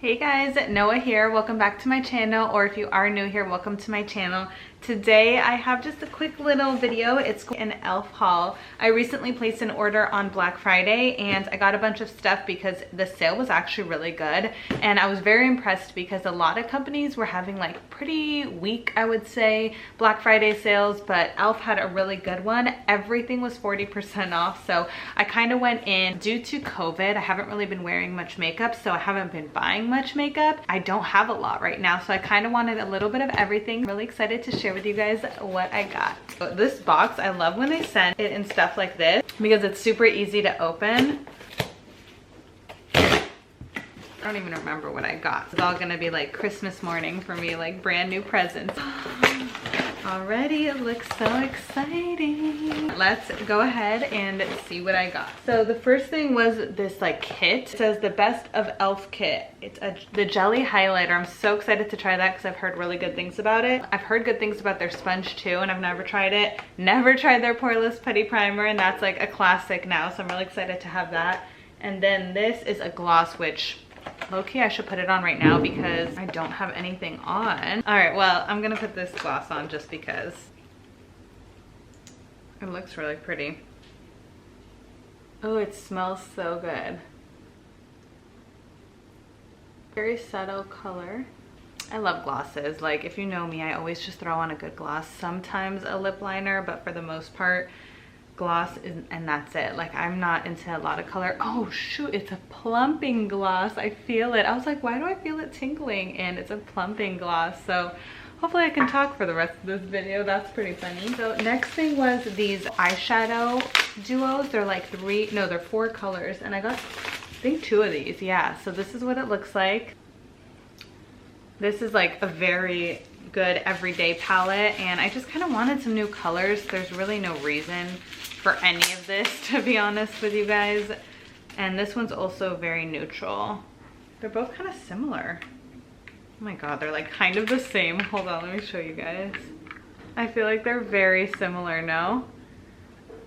Hey guys, Noah here. Welcome back to my channel, or if you are new here, welcome to my channel. Today I have just a quick little video. It's an e.l.f. haul. I recently placed an order on Black Friday and I got a bunch of stuff because the sale was actually really good, and I was very impressed because a lot of companies were having like pretty weak, I would say, Black Friday sales, but e.l.f. had a really good one. Everything was 40% off, so I kind of went in. Due to COVID, I haven't really been wearing much makeup, so I haven't been buying much makeup. I don't have a lot right now, so I kind of wanted a little bit of everything. I'm really excited to share with you guys what I got. So this box, I love when they send it in stuff like this because it's super easy to open. I don't even remember what I got. It's all gonna be like Christmas morning for me, like brand new presents. Already, it looks so exciting. Let's go ahead and see what I got. So the first thing was this like kit. It says the best of e.l.f. kit. It's the jelly highlighter. I'm so excited to try that because I've heard really good things about it. I've heard good things about their sponge too, and I've never tried it. Never tried their poreless putty primer, and that's like a classic now, so I'm really excited to have that. And then this is a gloss, which low-key I should put it on right now because I don't have anything on. All right, well, I'm gonna put this gloss on just because it looks really pretty. Oh, it smells so good. Very subtle color. I love glosses. Like, if you know me, I always just throw on a good gloss, sometimes a lip liner, but for the most part gloss is, and that's it. Like, I'm not into a lot of color. Oh shoot, it's a plumping gloss. I feel it. I was like, why do I feel it tingling? And it's a plumping gloss, so hopefully I can talk for the rest of this video. That's pretty funny. So next thing was these eyeshadow duos. They're like they're 4 colors, and I got, I think, 2 of these. Yeah, so this is what it looks like. This is like a very good everyday palette, and I just kind of wanted some new colors. There's really no reason for any of this, to be honest with you guys. And this one's also very neutral. They're both kind of similar. Oh my god, they're like kind of the same. Hold on, let me show you guys. I feel like they're very similar, no?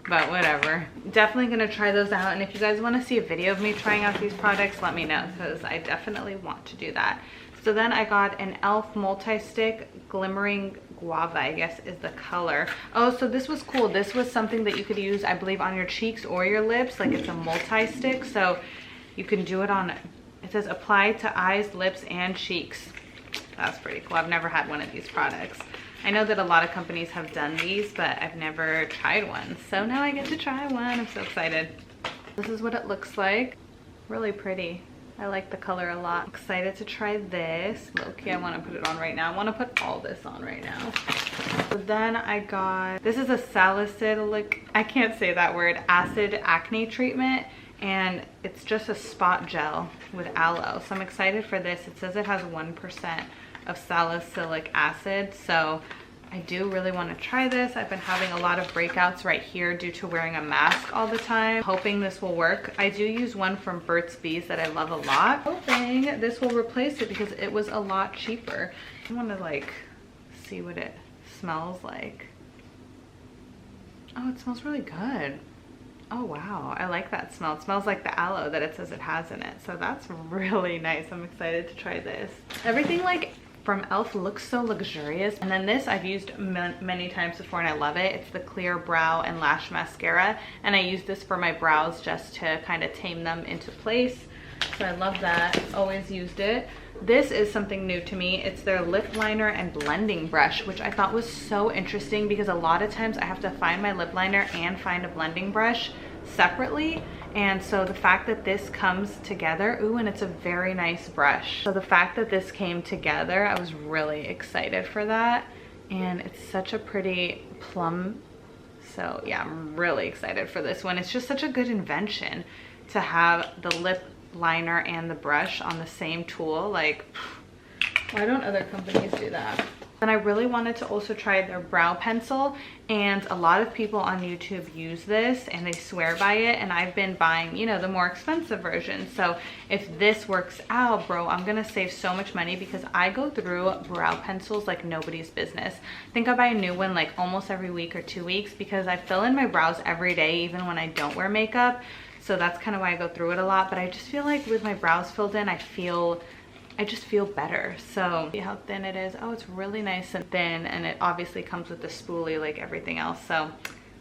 But whatever. Definitely gonna try those out, and if you guys want to see a video of me trying out these products, let me know, because I definitely want to do that. So then I got an e.l.f. multi-stick glimmering guava, I guess is the color. Oh, so this was cool. This was something that you could use, I believe, on your cheeks or your lips. Like, it's a multi-stick, so you can do it on, it says apply to eyes, lips, and cheeks. That's pretty cool. I've never had one of these products. I know that a lot of companies have done these, but I've never tried one. So now I get to try one. I'm so excited. This is what it looks like. Really pretty. I like the color a lot. Excited to try this. Low-key, I want to put it on right now. I want to put all this on right now. So then I got, this is a salicylic, I can't say that word, acid acne treatment, and it's just a spot gel with aloe. So I'm excited for this. It says it has 1% of salicylic acid, so I do really want to try this. I've been having a lot of breakouts right here due to wearing a mask all the time. Hoping this will work. I do use one from Burt's Bees that I love a lot. Hoping this will replace it because it was a lot cheaper. I want to like see what it smells like. Oh, it smells really good. Oh wow, I like that smell. It smells like the aloe that it says it has in it. So that's really nice. I'm excited to try this. Everything like from e.l.f. looks so luxurious. And then this I've used many times before and I love it. It's the clear brow and lash mascara, and I use this for my brows just to kind of tame them into place. So I love that. Always used it. This is something new to me. It's their lip liner and blending brush, which I thought was so interesting because a lot of times I have to find my lip liner and find a blending brush separately. And so the fact that this comes together, ooh, and it's a very nice brush. So the fact that this came together, I was really excited for that. And it's such a pretty plum. So yeah, I'm really excited for this one. It's just such a good invention to have the lip liner and the brush on the same tool. Like, why don't other companies do that? And I really wanted to also try their brow pencil, and a lot of people on YouTube use this and they swear by it, and I've been buying, you know, the more expensive version. So if this works out, bro, I'm gonna save so much money because I go through brow pencils like nobody's business. I think I buy a new one like almost every week or 2 weeks because I fill in my brows every day even when I don't wear makeup. So that's kind of why I go through it a lot. But I just feel like with my brows filled in, I feel I just feel better. So see how thin it is. Oh, it's really nice and thin, and it obviously comes with the spoolie like everything else. So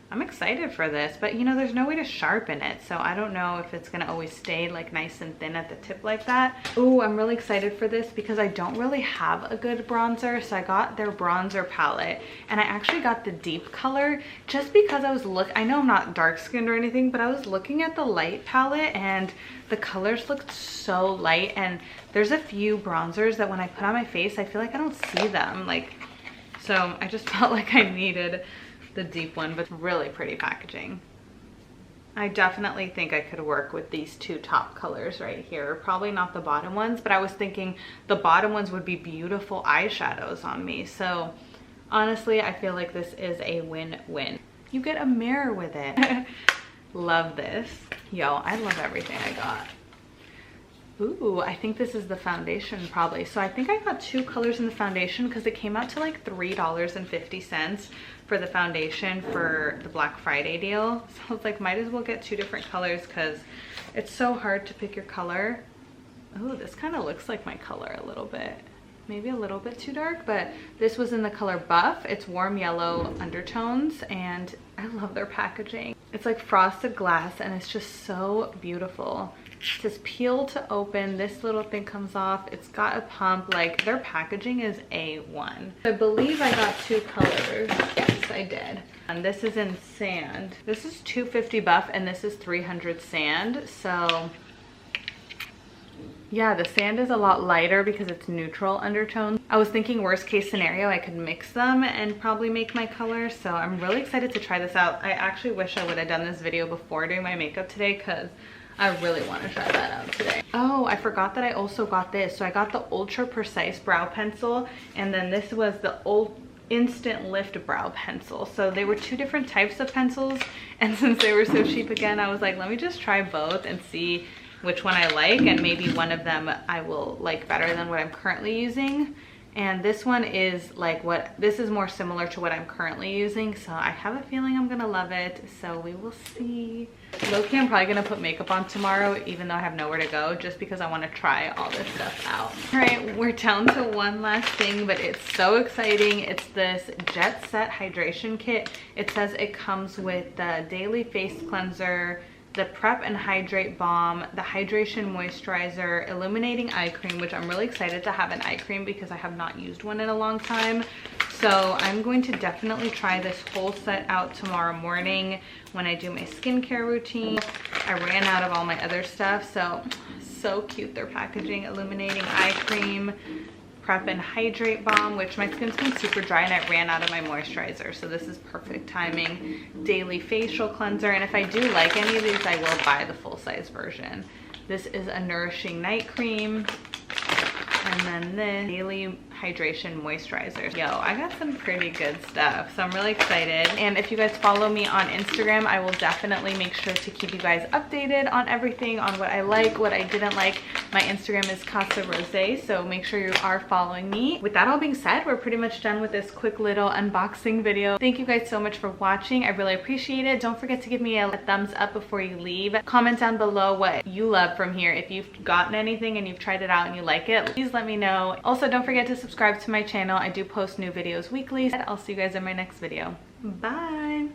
I'm excited for this, but you know, there's no way to sharpen it, so I don't know if it's gonna always stay like nice and thin at the tip like that. Oh, I'm really excited for this because I don't really have a good bronzer, so I got their bronzer palette, and I actually got the deep color just because I know I'm not dark skinned or anything, but I was looking at the light palette and the colors looked so light, and there's a few bronzers that when I put on my face, I feel like I don't see them, like, so I just felt like I needed the deep one, but really pretty packaging. I definitely think I could work with these two top colors right here. Probably not the bottom ones, but I was thinking the bottom ones would be beautiful eyeshadows on me. So honestly, I feel like this is a win-win. You get a mirror with it. Love this. Yo, I love everything I got. Ooh, I think this is the foundation probably. So I think I got two colors in the foundation because it came out to like $3.50 for the foundation for the Black Friday deal. So I was like, might as well get two different colors because it's so hard to pick your color. Oh, this kind of looks like my color a little bit. Maybe a little bit too dark, but this was in the color Buff. It's warm yellow undertones, and I love their packaging. It's like frosted glass, and it's just so beautiful. It says peel to open. This little thing comes off. It's got a pump. Like, their packaging is A1. I believe I got two colors. Yes, I did. And this is in sand. This is 250 Buff and this is 300 sand. So yeah, the sand is a lot lighter because it's neutral undertones. I was thinking worst case scenario, I could mix them and probably make my color. So I'm really excited to try this out. I actually wish I would have done this video before doing my makeup today because I really want to try that out today. Oh, I forgot that I also got this. So I got the Ultra Precise Brow Pencil, and then this was the Instant Lift Brow Pencil. So they were two different types of pencils, and since they were so cheap again, I was like, let me just try both and see which one I like, and maybe one of them I will like better than what I'm currently using. And this one is like this is more similar to what I'm currently using, so I have a feeling I'm gonna love it, so we will see. Low-key, I'm probably gonna put makeup on tomorrow even though I have nowhere to go, just because I want to try all this stuff out. All right, we're down to one last thing, but it's so exciting. It's this Jet Set Hydration Kit. It says it comes with the Daily Face Cleanser, the Prep and Hydrate Balm, the Hydration Moisturizer, Illuminating Eye Cream, which I'm really excited to have an eye cream because I have not used one in a long time. So I'm going to definitely try this whole set out tomorrow morning when I do my skincare routine. I ran out of all my other stuff, so cute, their packaging. Illuminating Eye Cream, Prep and Hydrate Balm, which my skin's been super dry and I ran out of my moisturizer, so this is perfect timing. Daily Facial Cleanser, and if I do like any of these, I will buy the full-size version. This is a Nourishing Night Cream, and then this Daily Hydration Moisturizer. Yo, I got some pretty good stuff, so I'm really excited. And if you guys follow me on Instagram, I will definitely make sure to keep you guys updated on everything, on what I like, what I didn't like. My Instagram is Rozay, so make sure you are following me. With that all being said, we're pretty much done with this quick little unboxing video. Thank you guys so much for watching. I really appreciate it. Don't forget to give me a thumbs up before you leave. Comment down below what you love from here. If you've gotten anything and you've tried it out and you like it, please let me know. Also, don't forget to subscribe to my channel. I do post new videos weekly. I'll see you guys in my next video. Bye.